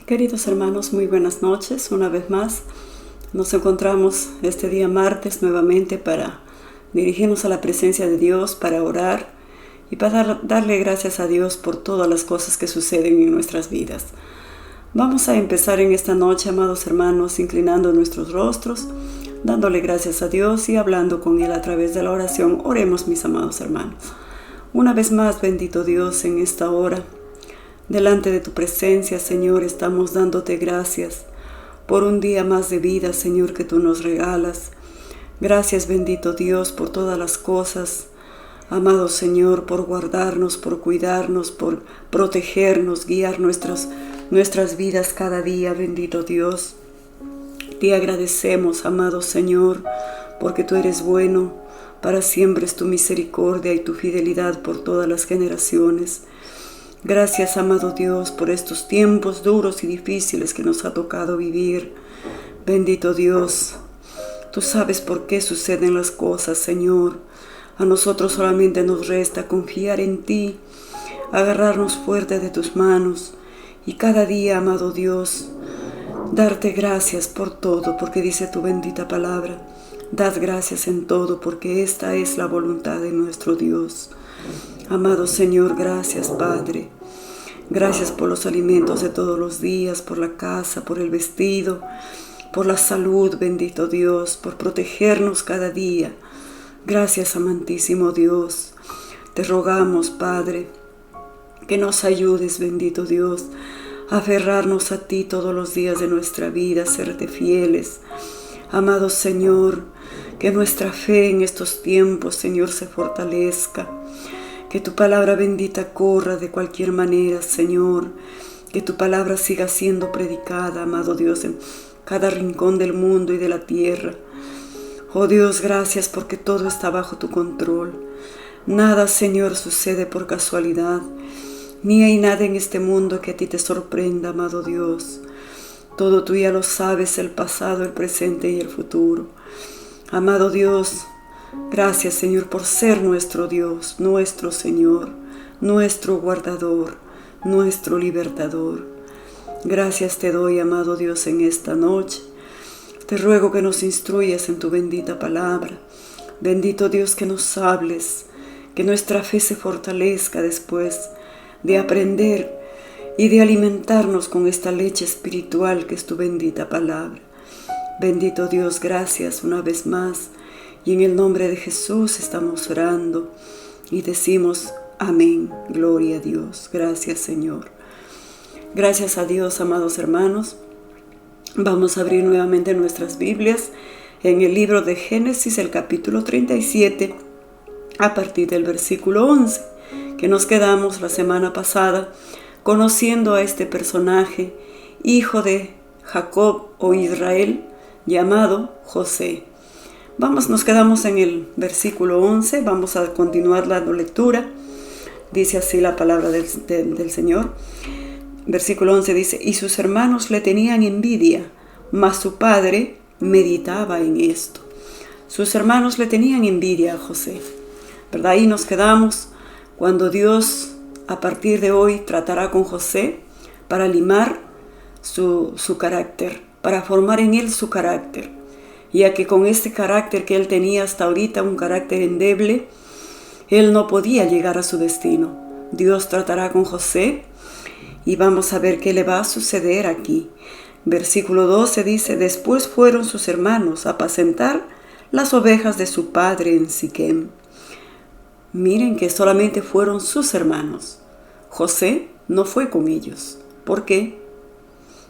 Queridos hermanos, muy buenas noches. Una vez más nos encontramos este día martes nuevamente para dirigirnos a la presencia de Dios, para orar y para darle gracias a Dios por todas las cosas que suceden en nuestras vidas. Vamos a empezar en esta noche, amados hermanos, inclinando nuestros rostros, dándole gracias a Dios y hablando con Él a través de la oración. Oremos, mis amados hermanos. Una vez más, bendito Dios, en esta hora, delante de tu presencia, Señor, estamos dándote gracias por un día más de vida, Señor, que tú nos regalas. Gracias, bendito Dios, por todas las cosas. Amado Señor, por guardarnos, por cuidarnos, por protegernos, guiar nuestras vidas cada día, bendito Dios. Te agradecemos, amado Señor, porque tú eres bueno. Para siempre es tu misericordia y tu fidelidad por todas las generaciones. Gracias, amado Dios, por estos tiempos duros y difíciles que nos ha tocado vivir. Bendito Dios, tú sabes por qué suceden las cosas, Señor. A nosotros solamente nos resta confiar en ti, agarrarnos fuerte de tus manos y cada día, amado Dios, darte gracias por todo, porque dice tu bendita palabra. Dad gracias en todo, porque esta es la voluntad de nuestro Dios. Amado Señor, gracias, Padre. Gracias por los alimentos de todos los días, por la casa, por el vestido, por la salud, bendito Dios, por protegernos cada día. Gracias, amantísimo Dios. Te rogamos, Padre, que nos ayudes, bendito Dios, a aferrarnos a ti todos los días de nuestra vida, a serte fieles. Amado Señor, que nuestra fe en estos tiempos, Señor, se fortalezca. Que tu palabra bendita corra de cualquier manera, Señor. Que tu palabra siga siendo predicada, amado Dios, en cada rincón del mundo y de la tierra. Oh Dios, gracias porque todo está bajo tu control. Nada, Señor, sucede por casualidad. Ni hay nada en este mundo que a ti te sorprenda, amado Dios. Todo tú ya lo sabes, el pasado, el presente y el futuro. Amado Dios, gracias, Señor, por ser nuestro Dios, nuestro Señor, nuestro guardador, nuestro libertador. Gracias te doy, amado Dios, en esta noche. Te ruego que nos instruyas en tu bendita palabra. Bendito Dios, que nos hables, que nuestra fe se fortalezca después de aprender y de alimentarnos con esta leche espiritual que es tu bendita palabra. Bendito Dios, gracias una vez más. Y en el nombre de Jesús estamos orando y decimos amén, gloria a Dios. Gracias, Señor. Gracias a Dios, amados hermanos. Vamos a abrir nuevamente nuestras Biblias en el libro de Génesis, el capítulo 37, a partir del versículo 11, que nos quedamos la semana pasada conociendo a este personaje, hijo de Jacob o Israel, llamado José. Nos quedamos en el versículo 11, vamos a continuar la lectura. Dice así la palabra del Señor. Versículo 11 dice: y sus hermanos le tenían envidia, mas su padre meditaba en esto. Sus hermanos le tenían envidia a José, ¿verdad? Ahí nos quedamos cuando Dios a partir de hoy tratará con José para limar su carácter, para formar en él su carácter. Ya que con este carácter que él tenía hasta ahorita, un carácter endeble, él no podía llegar a su destino. Dios tratará con José y vamos a ver qué le va a suceder aquí. Versículo 12 dice: después fueron sus hermanos a apacentar las ovejas de su padre en Siquem. Miren que solamente fueron sus hermanos. José no fue con ellos. ¿Por qué?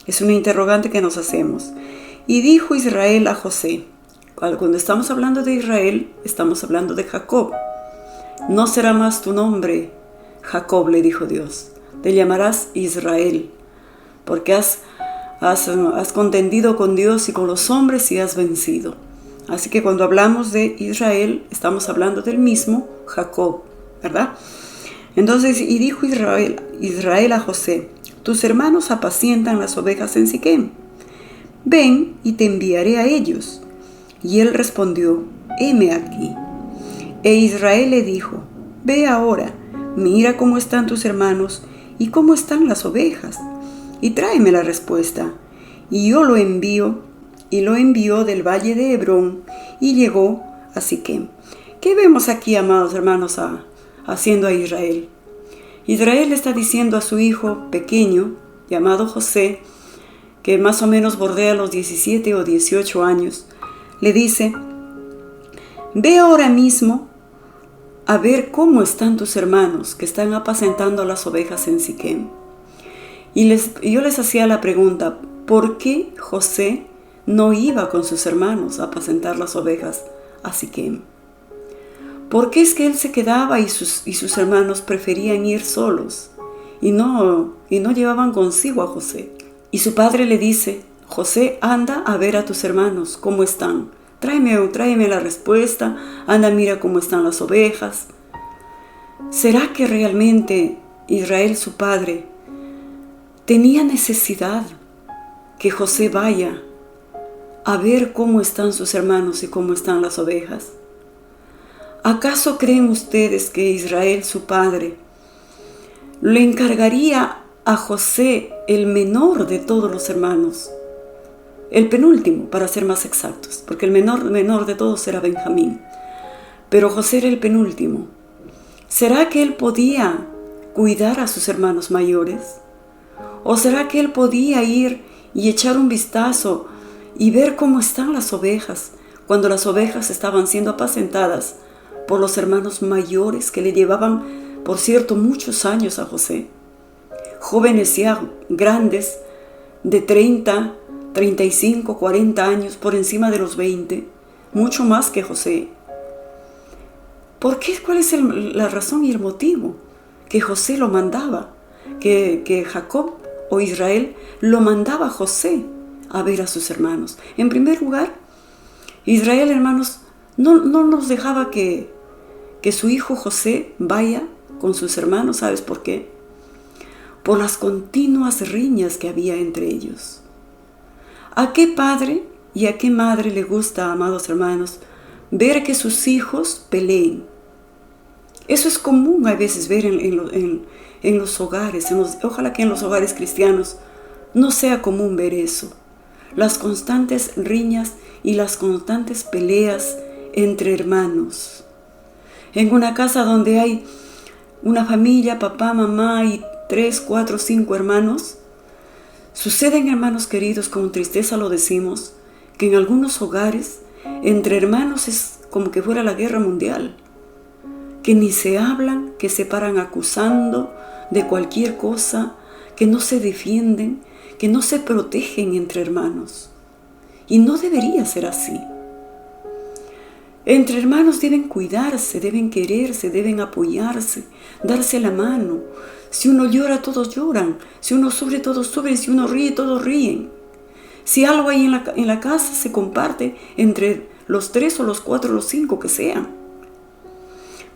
Es una interrogante que nos hacemos. Y dijo Israel a José. Cuando estamos hablando de Israel, estamos hablando de Jacob. No será más tu nombre Jacob, le dijo Dios. Te llamarás Israel, porque has contendido con Dios y con los hombres y has vencido. Así que cuando hablamos de Israel, estamos hablando del mismo Jacob, ¿verdad? Entonces, y dijo Israel a José: tus hermanos apacientan las ovejas en Siquem. Ven y te enviaré a ellos. Y él respondió: heme aquí. E Israel le dijo: ve ahora, mira cómo están tus hermanos y cómo están las ovejas. y tráeme la respuesta. Y yo lo envío, y lo envió del valle de Hebrón, y llegó a Siquem. ¿Qué vemos aquí, amados hermanos, haciendo a Israel? Israel está diciendo a su hijo pequeño, llamado José, que más o menos bordea los 17 o 18 años, le dice: ve ahora mismo a ver cómo están tus hermanos que están apacentando las ovejas en Siquem. Y yo les hacía la pregunta: ¿por qué José no iba con sus hermanos a apacentar las ovejas a Siquem? ¿Por qué es que él se quedaba y sus hermanos preferían ir solos y no llevaban consigo a José? Y su padre le dice: José, anda a ver a tus hermanos, ¿cómo están? Tráeme la respuesta, anda, mira cómo están las ovejas. ¿Será que realmente Israel, su padre, tenía necesidad que José vaya a ver cómo están sus hermanos y cómo están las ovejas? ¿Acaso creen ustedes que Israel, su padre, le encargaría a José, el menor de todos los hermanos, el penúltimo, para ser más exactos, porque el menor de todos era Benjamín, pero José era el penúltimo? ¿Será que él podía cuidar a sus hermanos mayores? ¿O será que él podía ir y echar un vistazo y ver cómo están las ovejas cuando las ovejas estaban siendo apacentadas por los hermanos mayores que le llevaban, por cierto, muchos años a José? Jóvenes ya grandes, de 30, 35, 40 años, por encima de los 20, mucho más que José. ¿Por qué? ¿Cuál es la razón y el motivo que José lo mandaba? Que Jacob o Israel lo mandaba a José a ver a sus hermanos. En primer lugar, Israel, hermanos, no nos dejaba que su hijo José vaya con sus hermanos. ¿Sabes por qué? Por las continuas riñas que había entre ellos. ¿A qué padre y a qué madre le gusta, amados hermanos, ver que sus hijos peleen? Eso es común a veces ver en los hogares. Ojalá que en los hogares cristianos no sea común ver eso. Las constantes riñas y las constantes peleas entre hermanos. En una casa donde hay una familia, papá, mamá y 3, 4, 5 hermanos, suceden, hermanos queridos, con tristeza lo decimos, que en algunos hogares entre hermanos es como que fuera la guerra mundial, que ni se hablan, que se paran acusando de cualquier cosa, que no se defienden, que no se protegen entre hermanos. Y no debería ser así. Entre hermanos deben cuidarse, deben quererse, deben apoyarse, darse la mano. Si uno llora, todos lloran. Si uno sufre, todos sufren. Si uno ríe, todos ríen. Si algo hay en la casa, se comparte entre los 3 o los 4 o los 5 que sean.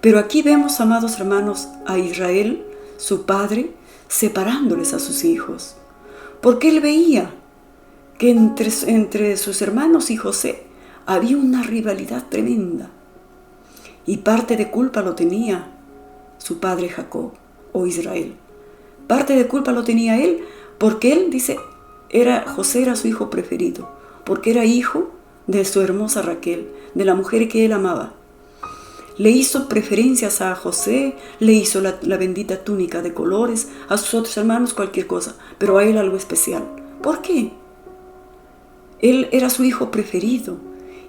Pero aquí vemos, amados hermanos, a Israel, su padre, separándoles a sus hijos. Porque él veía que entre sus hermanos y José había una rivalidad tremenda. Y parte de culpa lo tenía su padre Jacob o Israel. Parte de culpa lo tenía él, porque él dice, José era su hijo preferido, porque era hijo de su hermosa Raquel, de la mujer que él amaba. Le hizo preferencias a José, le hizo la bendita túnica de colores, a sus otros hermanos cualquier cosa, pero a él algo especial. ¿Por qué? Él era su hijo preferido.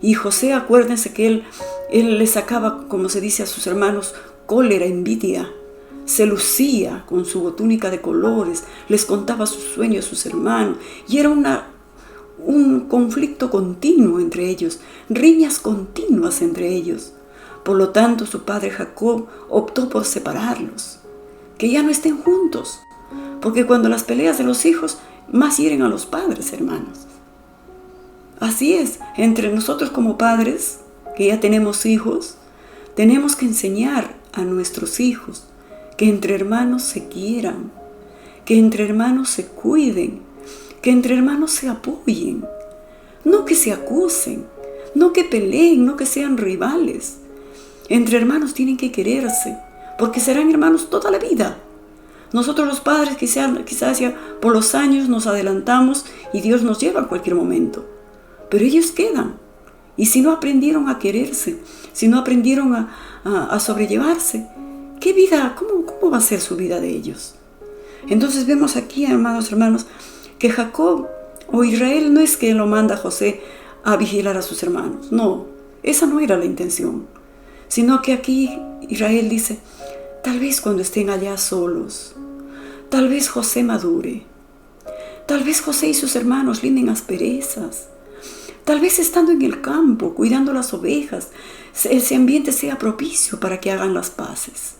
Y José, acuérdense que él le sacaba, como se dice, a sus hermanos cólera, envidia. Se lucía con su túnica de colores, les contaba sus sueños a sus hermanos. Y era un conflicto continuo entre ellos, riñas continuas entre ellos. Por lo tanto, su padre Jacob optó por separarlos, que ya no estén juntos. Porque cuando las peleas de los hijos más hieren a los padres, hermanos. Así es, entre nosotros como padres, que ya tenemos hijos, tenemos que enseñar a nuestros hijos que entre hermanos se quieran, que entre hermanos se cuiden, que entre hermanos se apoyen, no que se acusen, no que peleen, no que sean rivales. Entre hermanos tienen que quererse, porque serán hermanos toda la vida. Nosotros los padres quizás ya por los años nos adelantamos y Dios nos lleva a cualquier momento. Pero ellos quedan. Y si no aprendieron a quererse, si no aprendieron a sobrellevarse, ¿qué vida? ¿Cómo va a ser su vida de ellos? Entonces vemos aquí, amados hermanos, que Jacob o Israel no es que lo manda a José a vigilar a sus hermanos. No, esa no era la intención. Sino que aquí Israel dice, tal vez cuando estén allá solos, tal vez José madure, tal vez José y sus hermanos linden asperezas, tal vez estando en el campo, cuidando las ovejas, ese ambiente sea propicio para que hagan las paces,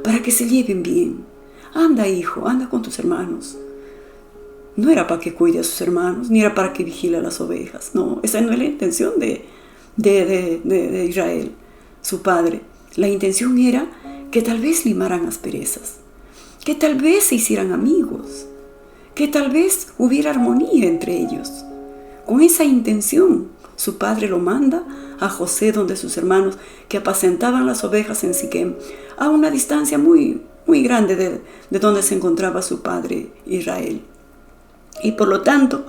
para que se lleven bien. Anda, hijo, anda con tus hermanos. No era para que cuide a sus hermanos, ni era para que vigile a las ovejas. No, esa no es la intención de Israel, su padre. La intención era que tal vez limaran asperezas, que tal vez se hicieran amigos, que tal vez hubiera armonía entre ellos. Con esa intención, su padre lo manda a José donde sus hermanos que apacentaban las ovejas en Siquem, a una distancia muy grande de donde se encontraba su padre Israel. Y por lo tanto,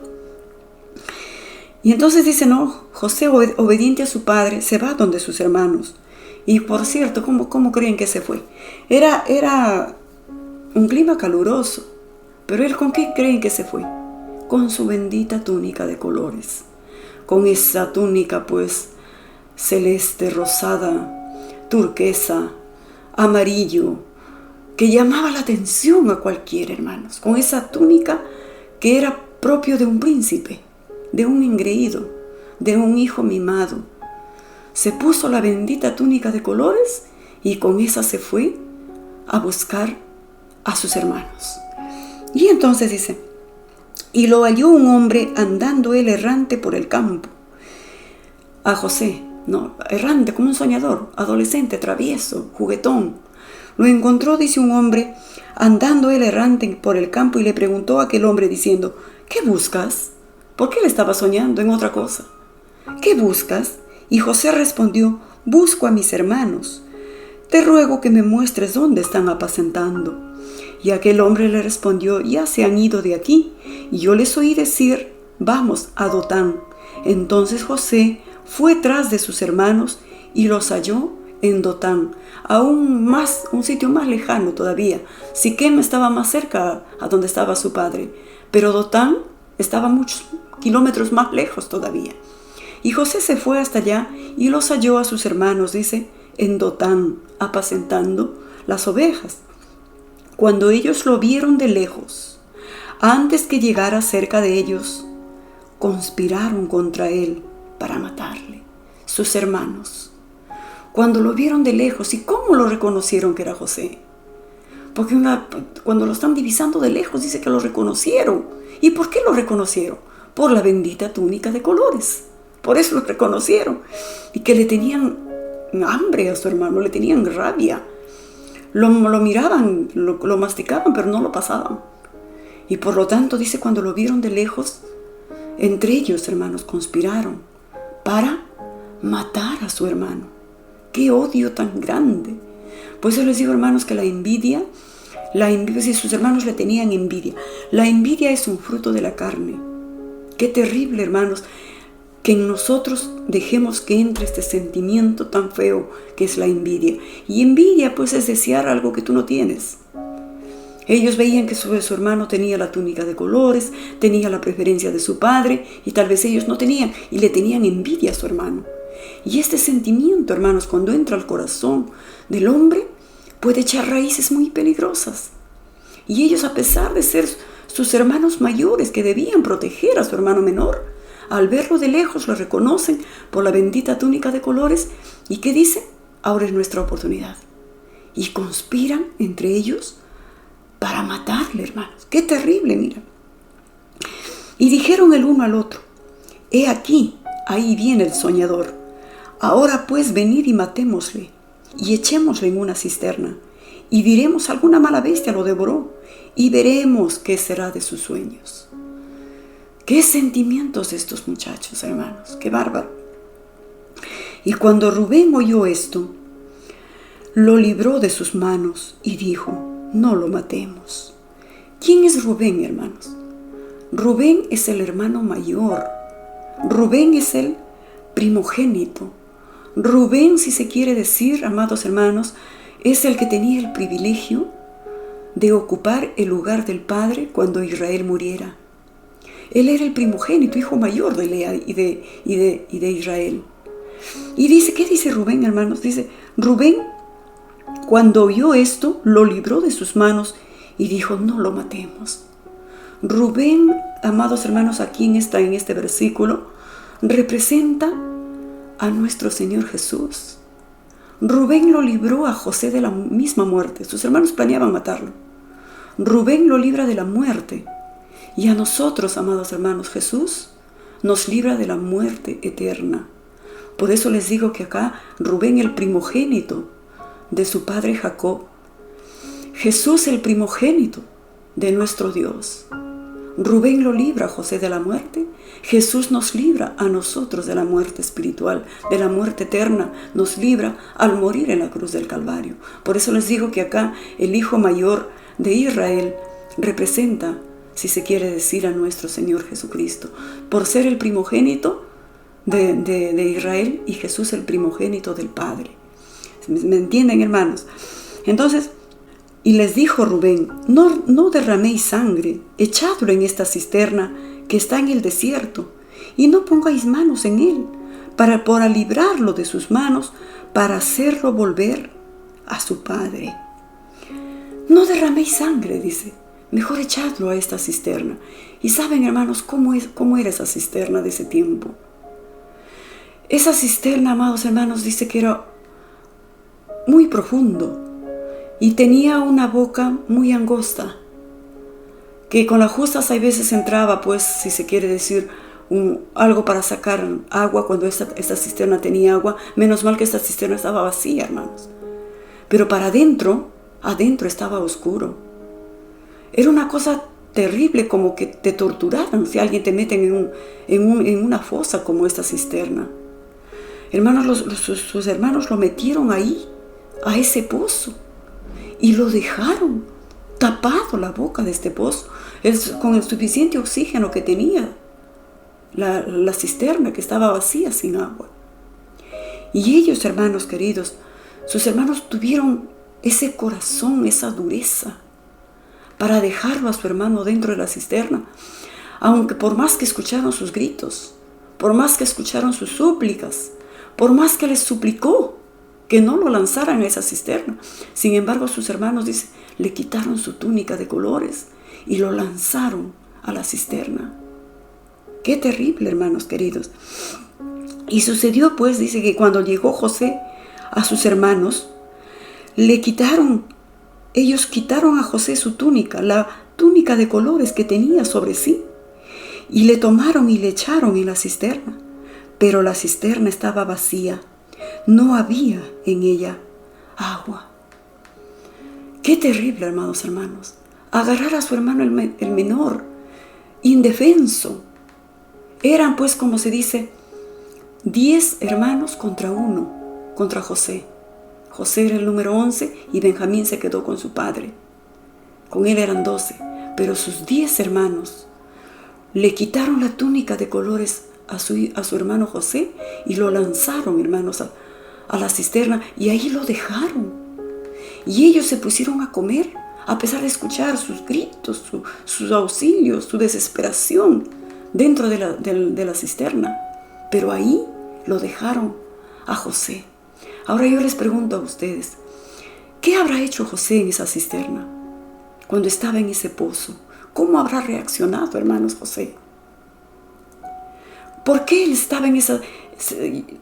y entonces dice, no, José obediente a su padre se va donde sus hermanos. Y por cierto, ¿cómo creen que se fue? Era un clima caluroso, pero él ¿con qué creen que se fue? Con su bendita túnica de colores, con esa túnica pues celeste, rosada, turquesa, amarillo, que llamaba la atención a cualquiera, hermanos, con esa túnica que era propio de un príncipe, de un engreído, de un hijo mimado. Se puso la bendita túnica de colores y con esa se fue a buscar a sus hermanos. Y entonces dice, y lo halló un hombre andando él errante por el campo. A José, no, errante como un soñador, adolescente, travieso, juguetón. Lo encontró, dice, un hombre andando él errante por el campo y le preguntó a aquel hombre diciendo, ¿qué buscas? Porque él estaba soñando en otra cosa. ¿Qué buscas? Y José respondió, busco a mis hermanos. Te ruego que me muestres dónde están apacentando. Y aquel hombre le respondió, ya se han ido de aquí, y yo les oí decir, vamos a Dotán. Entonces José fue tras de sus hermanos y los halló en Dotán, un sitio más lejano todavía. Siquem estaba más cerca a donde estaba su padre, pero Dotán estaba muchos kilómetros más lejos todavía. Y José se fue hasta allá y los halló a sus hermanos, dice, en Dotán, apacentando las ovejas. Cuando ellos lo vieron de lejos, antes que llegara cerca de ellos, conspiraron contra él para matarle, sus hermanos. Cuando lo vieron de lejos, ¿y cómo lo reconocieron que era José? Porque cuando lo están divisando de lejos, dice que lo reconocieron. ¿Y por qué lo reconocieron? Por la bendita túnica de colores. Por eso lo reconocieron. Y que le tenían hambre a su hermano, le tenían rabia. Lo miraban, lo masticaban, pero no lo pasaban. Y por lo tanto, dice, cuando lo vieron de lejos, entre ellos, hermanos, conspiraron para matar a su hermano. ¡Qué odio tan grande! Pues yo les digo, hermanos, que la envidia, si sus hermanos le tenían envidia, la envidia es un fruto de la carne. ¡Qué terrible, hermanos! Que en nosotros dejemos que entre este sentimiento tan feo que es la envidia. Y envidia pues es desear algo que tú no tienes. Ellos veían que su hermano tenía la túnica de colores, tenía la preferencia de su padre y tal vez ellos no tenían y le tenían envidia a su hermano. Y este sentimiento, hermanos, cuando entra al corazón del hombre, puede echar raíces muy peligrosas. Y ellos, a pesar de ser sus hermanos mayores que debían proteger a su hermano menor, al verlo de lejos lo reconocen por la bendita túnica de colores. ¿Y qué dicen? Ahora es nuestra oportunidad. Y conspiran entre ellos para matarle, hermanos. ¡Qué terrible, mira! Y dijeron el uno al otro, he aquí, ahí viene el soñador. Ahora pues venid y matémosle, y echémosle en una cisterna, y diremos alguna mala bestia lo devoró, y veremos qué será de sus sueños. ¡Qué sentimientos de estos muchachos, hermanos! ¡Qué bárbaro! Y cuando Rubén oyó esto, lo libró de sus manos y dijo, no lo matemos. ¿Quién es Rubén, hermanos? Rubén es el hermano mayor. Rubén es el primogénito. Rubén, si se quiere decir, amados hermanos, es el que tenía el privilegio de ocupar el lugar del padre cuando Israel muriera. Él era el primogénito, hijo mayor de Lea y de Israel. Y dice, ¿qué dice Rubén, hermanos? Dice, Rubén, cuando oyó esto, lo libró de sus manos y dijo, no lo matemos. Rubén, amados hermanos, aquí en este versículo, representa a nuestro Señor Jesús. Rubén lo libró a José de la misma muerte. Sus hermanos planeaban matarlo. Rubén lo libra de la muerte. Y a nosotros, amados hermanos, Jesús nos libra de la muerte eterna. Por eso les digo que acá Rubén, el primogénito de su padre Jacob, Jesús, el primogénito de nuestro Dios. Rubén lo libra a José de la muerte. Jesús nos libra a nosotros de la muerte espiritual, de la muerte eterna. Nos libra al morir en la cruz del Calvario. Por eso les digo que acá el hijo mayor de Israel representa, si se quiere decir, a nuestro Señor Jesucristo, por ser el primogénito de Israel y Jesús el primogénito del Padre. ¿Me entienden, hermanos? Entonces, y les dijo Rubén, no derraméis sangre, echadlo en esta cisterna que está en el desierto, y no pongáis manos en él, para librarlo de sus manos, para hacerlo volver a su padre. No derraméis sangre, dice, mejor echadlo a esta cisterna. Y saben, hermanos, cómo era esa cisterna de ese tiempo. Esa cisterna, amados hermanos, dice que era muy profundo y tenía una boca muy angosta, que con las justas a veces entraba, pues, si se quiere decir, algo para sacar agua cuando esta cisterna tenía agua. Menos mal que esta cisterna estaba vacía, hermanos. Pero para adentro estaba oscuro. Era una cosa terrible, como que te torturaran si alguien te mete en una fosa como esta cisterna. Hermanos, sus hermanos lo metieron ahí, a ese pozo, y lo dejaron tapado la boca de este pozo, con el suficiente oxígeno que tenía la cisterna, que estaba vacía sin agua. Y ellos, hermanos queridos, sus hermanos tuvieron ese corazón, esa dureza, para dejarlo a su hermano dentro de la cisterna, aunque por más que escucharon sus gritos, por más que escucharon sus súplicas, por más que les suplicó que no lo lanzaran a esa cisterna. Sin embargo, sus hermanos, dice, le quitaron su túnica de colores y lo lanzaron a la cisterna. Qué terrible, hermanos queridos. Y sucedió, pues, dice, que cuando llegó José a sus hermanos, ellos quitaron a José su túnica, la túnica de colores que tenía sobre sí, y le tomaron y le echaron en la cisterna. Pero la cisterna estaba vacía, no había en ella agua. Qué terrible, hermanos. Agarrar a su hermano el menor, indefenso. Eran, pues, como se dice, 10 hermanos contra 1, contra José. José era el número 11 y Benjamín se quedó con su padre. Con él eran 12, pero sus 10 hermanos le quitaron la túnica de colores a su hermano José y lo lanzaron, hermanos, a la cisterna, y ahí lo dejaron. Y ellos se pusieron a comer, a pesar de escuchar sus gritos, sus auxilios, su desesperación dentro de la cisterna. Pero ahí lo dejaron a José. Ahora yo les pregunto a ustedes, ¿qué habrá hecho José en esa cisterna cuando estaba en ese pozo? ¿Cómo habrá reaccionado, hermanos, José? ¿Por qué él estaba en esa?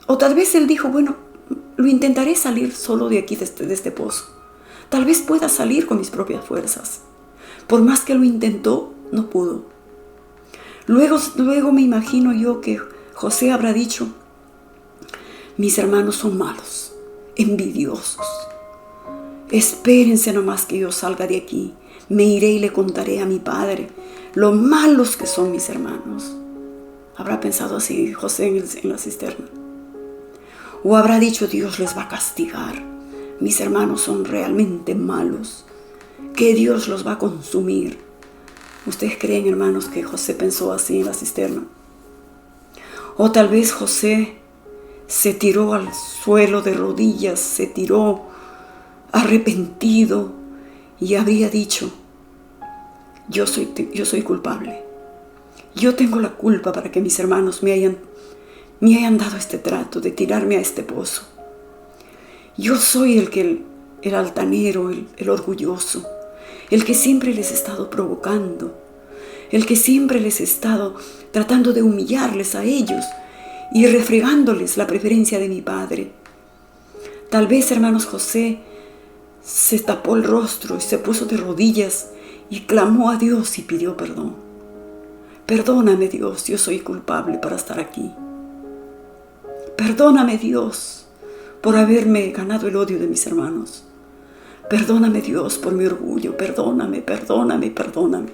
O tal vez él dijo, bueno, lo intentaré salir solo de aquí, de este pozo. Tal vez pueda salir con mis propias fuerzas. Por más que lo intentó, no pudo. Luego me imagino yo que José habrá dicho, mis hermanos son malos, envidiosos. Espérense nomás que yo salga de aquí. Me iré y le contaré a mi padre lo malos que son mis hermanos. ¿Habrá pensado así José en la cisterna? ¿O habrá dicho, Dios les va a castigar? Mis hermanos son realmente malos. que Dios los va a consumir. ¿Ustedes creen, hermanos, que José pensó así en la cisterna? O tal vez José se tiró al suelo de rodillas, se tiró arrepentido y habría dicho: yo soy culpable. Yo tengo la culpa para que mis hermanos me hayan dado este trato de tirarme a este pozo. Yo soy el altanero, el orgulloso, el que siempre les he estado provocando, el que siempre les he estado tratando de humillarles a ellos y refregándoles la preferencia de mi padre. Tal vez, hermanos, José se tapó el rostro y se puso de rodillas y clamó a Dios y pidió perdón. Perdóname, Dios, yo soy culpable para estar aquí. Perdóname, Dios, por haberme ganado el odio de mis hermanos. Perdóname, Dios, por mi orgullo. Perdóname, perdóname, perdóname.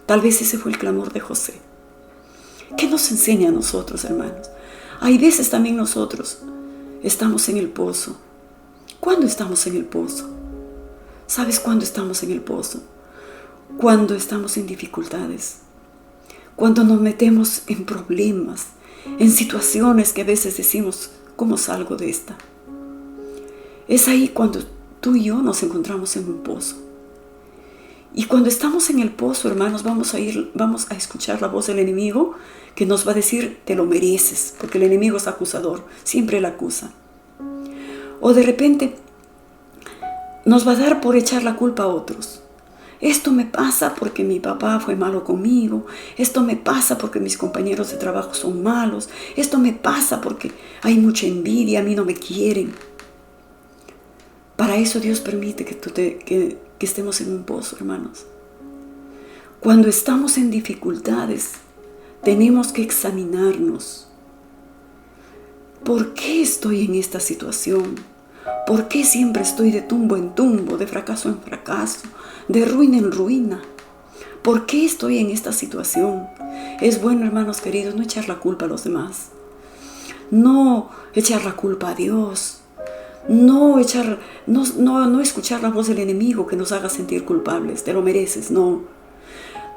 Tal vez ese fue el clamor de José. ¿Qué nos enseña a nosotros, hermanos? Hay veces también nosotros estamos en el pozo. ¿Cuándo estamos en el pozo? ¿Sabes cuándo estamos en el pozo? Cuando estamos en dificultades. Cuando nos metemos en problemas, en situaciones que a veces decimos: ¿cómo salgo de esta? Es ahí cuando tú y yo nos encontramos en un pozo. Y cuando estamos en el pozo, hermanos, vamos a escuchar la voz del enemigo que nos va a decir: te lo mereces, porque el enemigo es acusador, siempre él acusa. O de repente nos va a dar por echar la culpa a otros. Esto me pasa porque mi papá fue malo conmigo. Esto me pasa porque mis compañeros de trabajo son malos. Esto me pasa porque hay mucha envidia, a mí no me quieren. Para eso Dios permite que estemos en un pozo, hermanos. Cuando estamos en dificultades, tenemos que examinarnos. ¿Por qué estoy en esta situación? ¿Por qué siempre estoy de tumbo en tumbo, de fracaso en fracaso, de ruina en ruina? ¿Por qué estoy en esta situación? Es bueno, hermanos queridos, no echar la culpa a los demás. No echar la culpa a Dios. No escuchar la voz del enemigo que nos haga sentir culpables. Te lo mereces, no.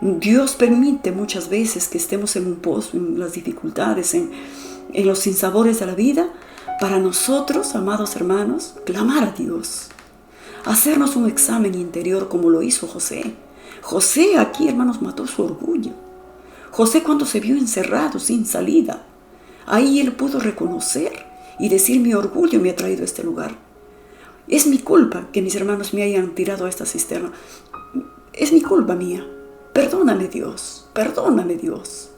Dios permite muchas veces que estemos en un pozo, en las dificultades, en los sinsabores de la vida, para nosotros, amados hermanos, clamar a Dios, hacernos un examen interior como lo hizo José. José aquí, hermanos, mató su orgullo. José, cuando se vio encerrado sin salida, ahí él pudo reconocer y decir: mi orgullo me ha traído a este lugar. Es mi culpa que mis hermanos me hayan tirado a esta cisterna. Es mi culpa mía. Perdóname, Dios. Perdóname, Dios.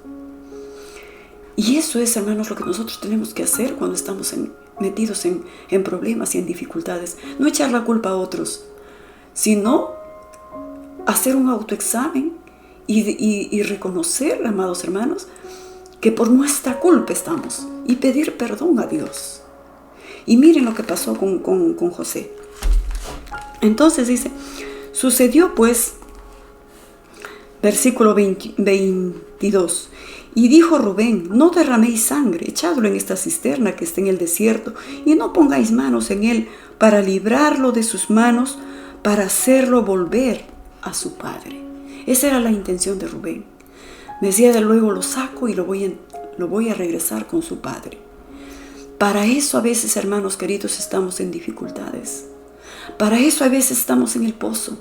Y eso es, hermanos, lo que nosotros tenemos que hacer cuando estamos metidos en problemas y en dificultades. No echar la culpa a otros, sino hacer un autoexamen y reconocer, amados hermanos, que por nuestra culpa estamos, y pedir perdón a Dios. Y miren lo que pasó con José. Entonces dice: sucedió pues, versículo 22, y dijo Rubén: no derraméis sangre, echadlo en esta cisterna que está en el desierto, y no pongáis manos en él, para librarlo de sus manos, para hacerlo volver a su padre. Esa era la intención de Rubén. Decía: de luego lo saco y lo voy a regresar con su padre. Para eso a veces, hermanos queridos, estamos en dificultades. Para eso a veces estamos en el pozo.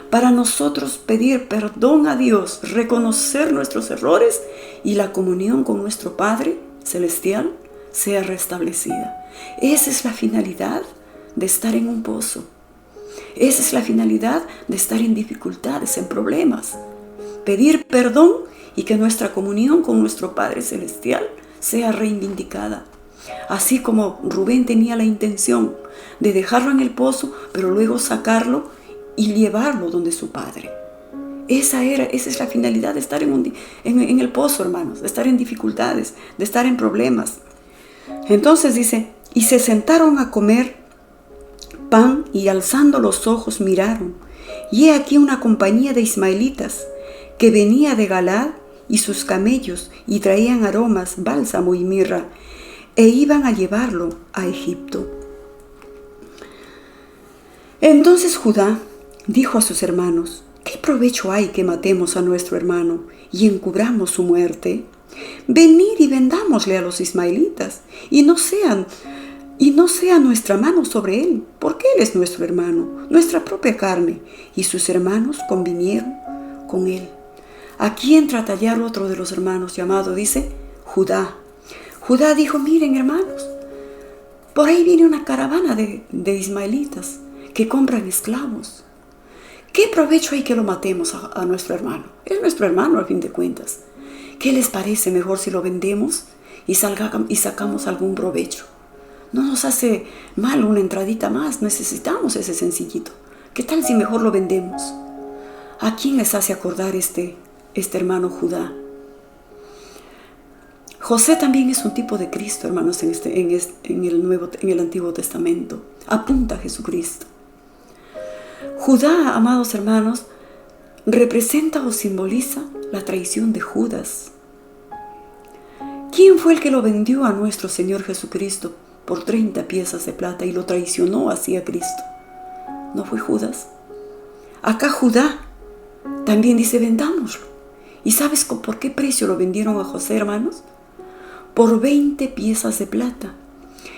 Para nosotros pedir perdón a Dios, reconocer nuestros errores y la comunión con nuestro Padre Celestial sea restablecida. Esa es la finalidad de estar en un pozo. Esa es la finalidad de estar en dificultades, en problemas. Pedir perdón y que nuestra comunión con nuestro Padre Celestial sea reivindicada. Así como Rubén tenía la intención de dejarlo en el pozo, pero luego sacarlo y llevarlo donde su padre. Esa es la finalidad de estar en el pozo, hermanos, de estar en dificultades, de estar en problemas. Entonces dice: y se sentaron a comer pan, y alzando los ojos miraron, y he aquí una compañía de ismaelitas que venía de Galaad, y sus camellos, y traían aromas, bálsamo y mirra, e iban a llevarlo a Egipto. Entonces Judá dijo a sus hermanos: ¿qué provecho hay que matemos a nuestro hermano y encubramos su muerte? Venid y vendámosle a los ismaelitas, y no sea nuestra mano sobre él, porque él es nuestro hermano, nuestra propia carne. Y sus hermanos convinieron con él. Aquí entra a tallar otro de los hermanos llamado, dice, Judá. Judá dijo: miren, hermanos, por ahí viene una caravana de ismaelitas que compran esclavos. ¿Qué provecho hay que lo matemos a nuestro hermano? Es nuestro hermano al fin de cuentas. ¿Qué les parece mejor si lo vendemos y sacamos algún provecho? No nos hace mal una entradita más, necesitamos ese sencillito. ¿Qué tal si mejor lo vendemos? ¿A quién les hace acordar este hermano Judá? José también es un tipo de Cristo, hermanos, en el Antiguo Testamento. Apunta a Jesucristo. Judá, amados hermanos, representa o simboliza la traición de Judas. ¿Quién fue el que lo vendió a nuestro Señor Jesucristo por 30 piezas de plata y lo traicionó hacia Cristo? ¿No fue Judas? Acá Judá también dice: vendámoslo. ¿Y sabes por qué precio lo vendieron a José, hermanos? Por 20 piezas de plata.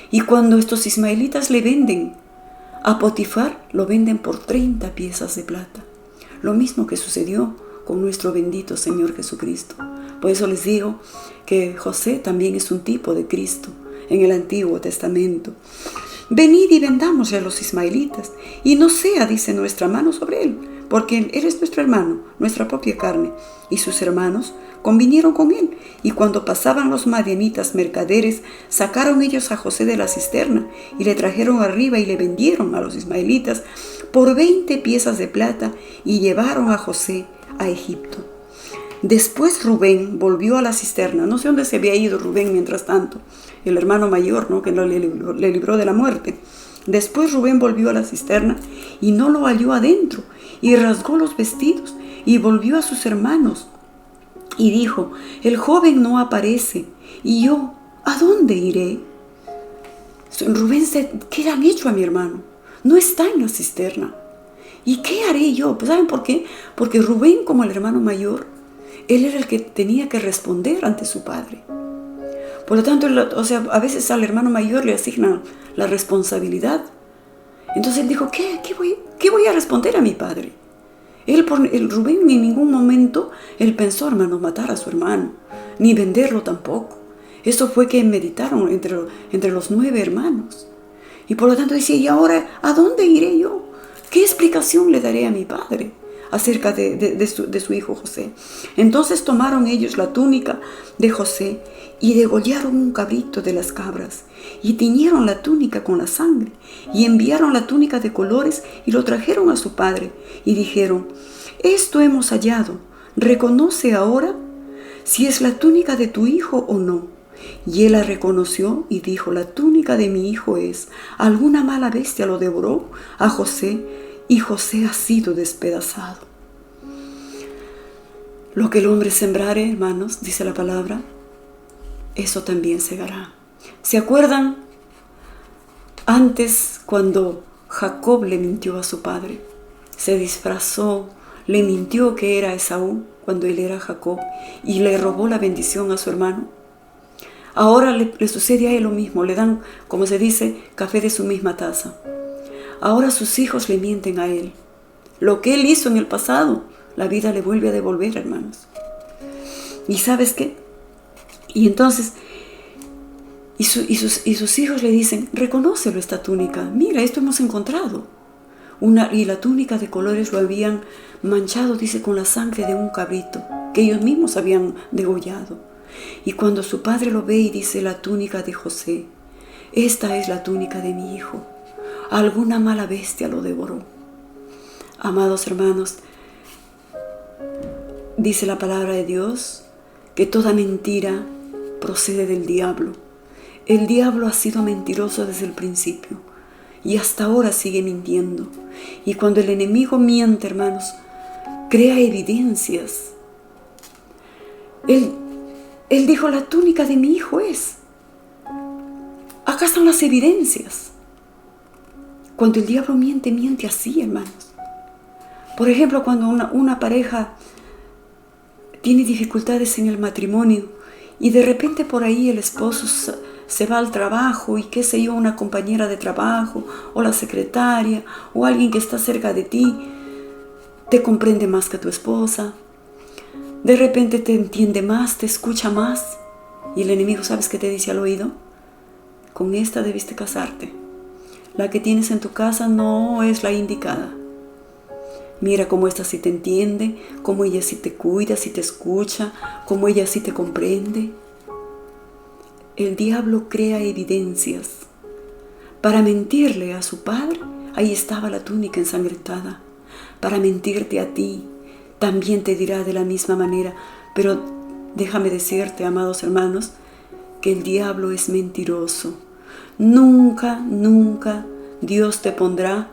Y cuando estos ismaelitas le venden a Potifar, lo venden por 30 piezas de plata. Lo mismo que sucedió con nuestro bendito Señor Jesucristo. Por eso les digo que José también es un tipo de Cristo en el Antiguo Testamento. Venid y vendámosle a los ismaelitas, y no sea, dice, nuestra mano sobre él, porque él es nuestro hermano, nuestra propia carne. Y sus hermanos convinieron con él, y cuando pasaban los madianitas mercaderes, sacaron ellos a José de la cisterna, y le trajeron arriba y le vendieron a los ismaelitas por 20 piezas de plata, y llevaron a José a Egipto. Después Rubén volvió a la cisterna. No sé dónde se había ido Rubén mientras tanto, el hermano mayor, ¿no?, que le libró de la muerte. Después Rubén volvió a la cisterna y no lo halló adentro, y rasgó los vestidos y volvió a sus hermanos y dijo: el joven no aparece, y yo, ¿a dónde iré? Rubén ¿qué le han hecho a mi hermano? No está en la cisterna. ¿Y qué haré yo? Pues ¿saben por qué? Porque Rubén, como el hermano mayor, él era el que tenía que responder ante su padre. Por lo tanto, a veces al hermano mayor le asignan la responsabilidad. Entonces él dijo: ¿Qué voy a responder a mi padre? Rubén en ningún momento él pensó, hermanos, matar a su hermano, ni venderlo tampoco. Eso fue que meditaron entre los 9 hermanos. Y por lo tanto decía: ¿y ahora a dónde iré yo? ¿Qué explicación le daré a mi padre acerca de su hijo José? Entonces tomaron ellos la túnica de José y degollaron un cabrito de las cabras, y tiñeron la túnica con la sangre, y enviaron la túnica de colores y lo trajeron a su padre, y dijeron: esto hemos hallado, reconoce ahora si es la túnica de tu hijo o no. Y él la reconoció y dijo: la túnica de mi hijo es. Alguna mala bestia lo devoró a José, y José ha sido despedazado. Lo que el hombre sembrare, hermanos, dice la palabra, eso también segará. ¿Se acuerdan antes cuando Jacob le mintió a su padre? Se disfrazó, le mintió que era Esaú cuando él era Jacob, y le robó la bendición a su hermano. Ahora le sucede a él lo mismo, le dan, como se dice, café de su misma taza. Ahora sus hijos le mienten a él. Lo que él hizo en el pasado, la vida le vuelve a devolver, hermanos. ¿Y sabes qué? Y entonces, y sus hijos le dicen: reconócelo esta túnica, mira, esto hemos encontrado. Y la túnica de colores lo habían manchado, dice, con la sangre de un cabrito que ellos mismos habían degollado. Y cuando su padre lo ve y dice: la túnica de José, esta es la túnica de mi hijo, alguna mala bestia lo devoró. Amados hermanos, dice la palabra de Dios que toda mentira procede del diablo. El diablo ha sido mentiroso desde el principio y hasta ahora sigue mintiendo. Y cuando el enemigo miente, hermanos, crea evidencias. Él dijo: la túnica de mi hijo es. Acá están las evidencias. Cuando el diablo miente, miente así, hermanos. Por ejemplo, cuando una pareja tiene dificultades en el matrimonio y de repente por ahí el esposo se va al trabajo y qué sé yo, una compañera de trabajo o la secretaria o alguien que está cerca de ti te comprende más que tu esposa, de repente te entiende más, te escucha más y el enemigo, ¿sabes qué te dice al oído? Con esta debiste casarte. La que tienes en tu casa no es la indicada. Mira cómo esta sí te entiende, cómo ella sí te cuida, sí te escucha, cómo ella sí te comprende. El diablo crea evidencias. Para mentirle a su padre, ahí estaba la túnica ensangrentada. Para mentirte a ti, también te dirá de la misma manera. Pero déjame decirte, amados hermanos, que el diablo es mentiroso. Nunca, nunca Dios te pondrá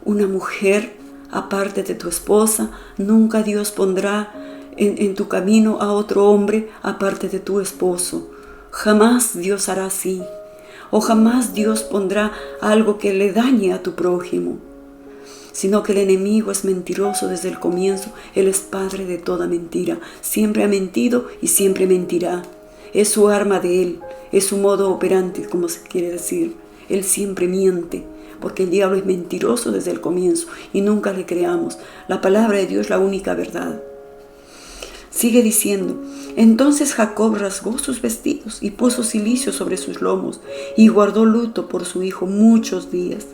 una mujer aparte de tu esposa. Nunca Dios pondrá en tu camino a otro hombre aparte de tu esposo. Jamás Dios hará así. O jamás Dios pondrá algo que le dañe a tu prójimo. Sino que el enemigo es mentiroso desde el comienzo. Él es padre de toda mentira. Siempre ha mentido y siempre mentirá. Es su arma de él. Es su modo operante, como se quiere decir. Él siempre miente. Porque el diablo es mentiroso desde el comienzo y nunca le creamos. La palabra de Dios es la única verdad. Sigue diciendo, entonces Jacob rasgó sus vestidos y puso cilicio sobre sus lomos y guardó luto por su hijo muchos días.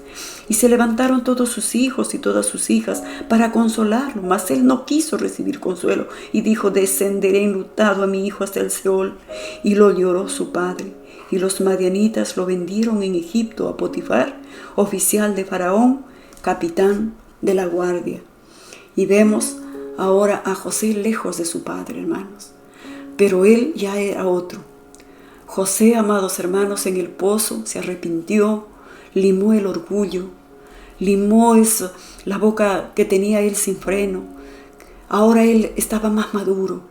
Y se levantaron todos sus hijos y todas sus hijas para consolarlo, mas él no quiso recibir consuelo y dijo, descenderé enlutado a mi hijo hasta el Seol. Y lo lloró su padre. Y los madianitas lo vendieron en Egipto a Potifar, oficial de Faraón, capitán de la guardia. Y vemos ahora a José lejos de su padre, hermanos. Pero él ya era otro. José, amados hermanos, en el pozo se arrepintió, limó el orgullo, limó la boca que tenía él sin freno. Ahora él estaba más maduro.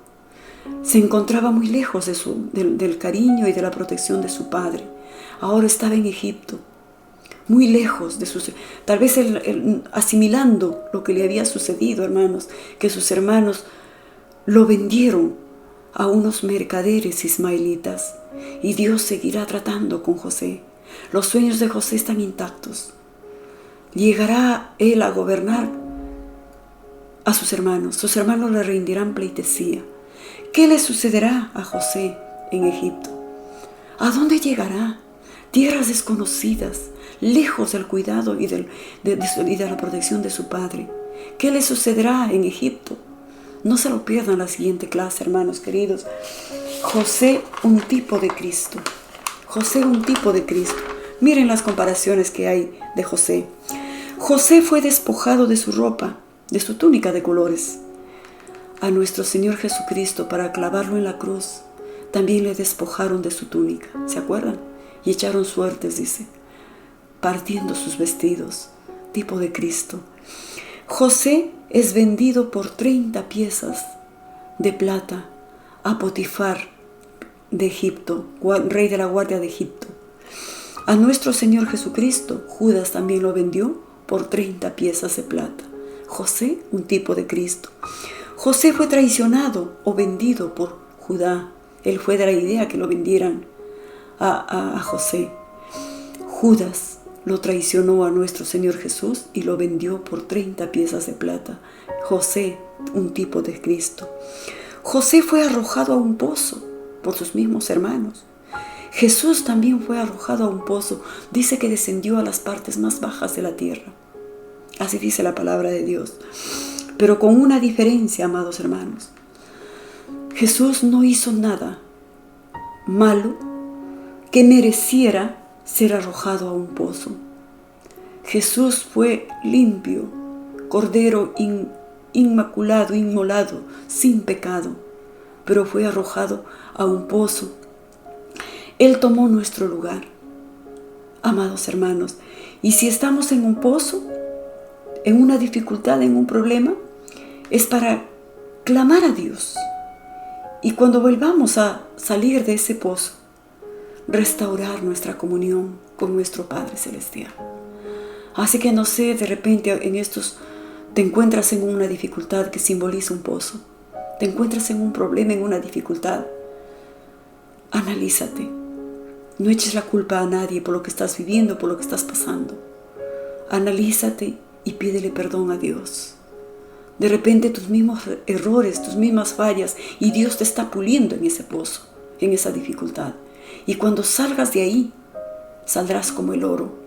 Se encontraba muy lejos del cariño y de la protección de su padre. Ahora estaba en Egipto, muy lejos de tal vez él asimilando lo que le había sucedido, hermanos, que sus hermanos lo vendieron a unos mercaderes ismaelitas. Y Dios seguirá tratando con José. Los sueños de José están intactos. Llegará él a gobernar a sus hermanos le rendirán pleitesía. ¿Qué le sucederá a José en Egipto? ¿A dónde llegará? Tierras desconocidas, lejos del cuidado y de la protección de su padre. ¿Qué le sucederá en Egipto? No se lo pierdan la siguiente clase, hermanos queridos. José, un tipo de Cristo. José, un tipo de Cristo. Miren las comparaciones que hay de José. José fue despojado de su ropa, de su túnica de colores. A nuestro Señor Jesucristo, para clavarlo en la cruz, también le despojaron de su túnica. ¿Se acuerdan? Y echaron suertes, dice, partiendo sus vestidos. Tipo de Cristo. José es vendido por 30 piezas de plata a Potifar de Egipto, rey de la guardia de Egipto. A nuestro Señor Jesucristo, Judas también lo vendió por 30 piezas de plata. José, un tipo de Cristo. José fue traicionado o vendido por Judá. Él fue de la idea que lo vendieran a José. Judas lo traicionó a nuestro Señor Jesús y lo vendió por 30 piezas de plata. José, un tipo de Cristo. José fue arrojado a un pozo por sus mismos hermanos. Jesús también fue arrojado a un pozo. Dice que descendió a las partes más bajas de la tierra. Así dice la palabra de Dios. Pero con una diferencia, amados hermanos. Jesús no hizo nada malo que mereciera ser arrojado a un pozo. Jesús fue limpio, cordero inmaculado, inmolado, sin pecado, pero fue arrojado a un pozo. Él tomó nuestro lugar, amados hermanos. Y si estamos en un pozo, en una dificultad, en un problema, es para clamar a Dios. Y cuando volvamos a salir de ese pozo, restaurar nuestra comunión con nuestro Padre Celestial. Así que no sé, de repente en estos te encuentras en una dificultad que simboliza un pozo, te encuentras en un problema, en una dificultad, analízate. No eches la culpa a nadie por lo que estás viviendo, por lo que estás pasando. Analízate y pídele perdón a Dios. De repente tus mismos errores, tus mismas fallas, y Dios te está puliendo en ese pozo, en esa dificultad. Y cuando salgas de ahí, saldrás como el oro,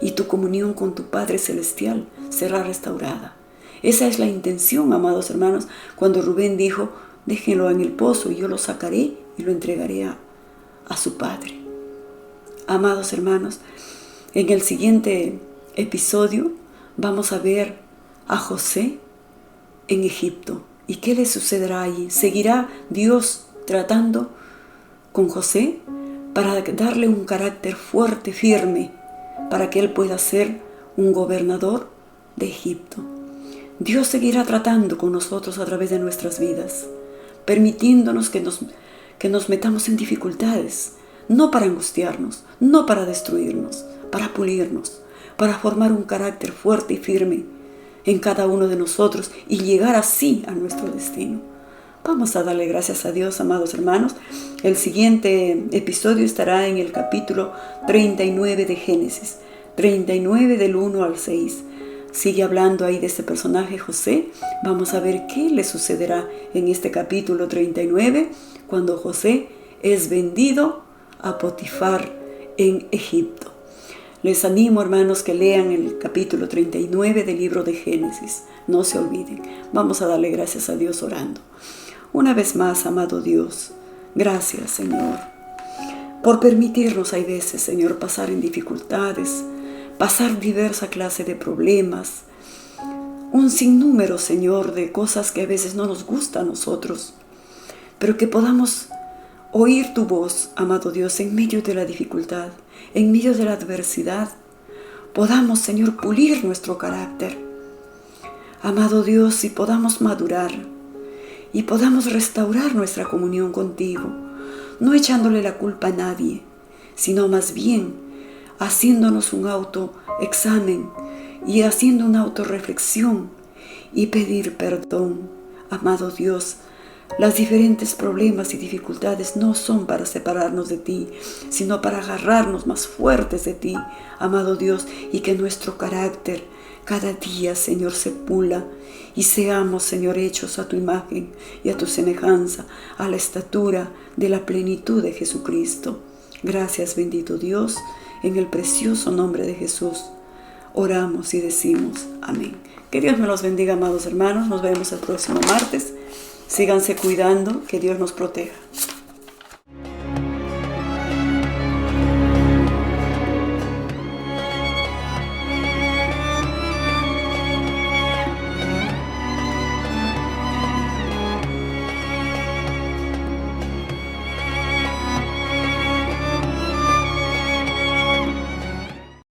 y tu comunión con tu Padre Celestial será restaurada. Esa es la intención, amados hermanos, cuando Rubén dijo, déjenlo en el pozo y yo lo sacaré y lo entregaré a su Padre. Amados hermanos, en el siguiente episodio vamos a ver a José en Egipto. ¿Y qué le sucederá allí? ¿Seguirá Dios tratando con José para darle un carácter fuerte, firme, para que él pueda ser un gobernador de Egipto? Dios seguirá tratando con nosotros a través de nuestras vidas, permitiéndonos que nos metamos en dificultades, no para angustiarnos, no para destruirnos, para pulirnos, para formar un carácter fuerte y firme en cada uno de nosotros y llegar así a nuestro destino. Vamos a darle gracias a Dios, amados hermanos. El siguiente episodio estará en el capítulo 39 de Génesis, 39 del 1 al 6. Sigue hablando ahí de este personaje José. Vamos a ver qué le sucederá en este capítulo 39 cuando José es vendido a Potifar en Egipto. Les animo, hermanos, que lean el capítulo 39 del libro de Génesis. No se olviden. Vamos a darle gracias a Dios orando. Una vez más, amado Dios, gracias, Señor, por permitirnos, hay veces, Señor, pasar en dificultades, pasar diversa clase de problemas, un sinnúmero, Señor, de cosas que a veces no nos gustan a nosotros, pero que podamos oír tu voz, amado Dios, en medio de la dificultad, en medio de la adversidad. Podamos, Señor, pulir nuestro carácter, amado Dios, y podamos madurar y podamos restaurar nuestra comunión contigo, no echándole la culpa a nadie, sino más bien haciéndonos un autoexamen y haciendo una autorreflexión y pedir perdón. Amado Dios, los diferentes problemas y dificultades no son para separarnos de ti, sino para agarrarnos más fuertes de ti, amado Dios, y que nuestro carácter cada día, Señor, se pula y seamos, Señor, hechos a tu imagen y a tu semejanza, a la estatura de la plenitud de Jesucristo. Gracias, bendito Dios, en el precioso nombre de Jesús oramos y decimos amén. Que Dios me los bendiga, amados hermanos. Nos vemos el próximo martes. Síganse cuidando, que Dios nos proteja.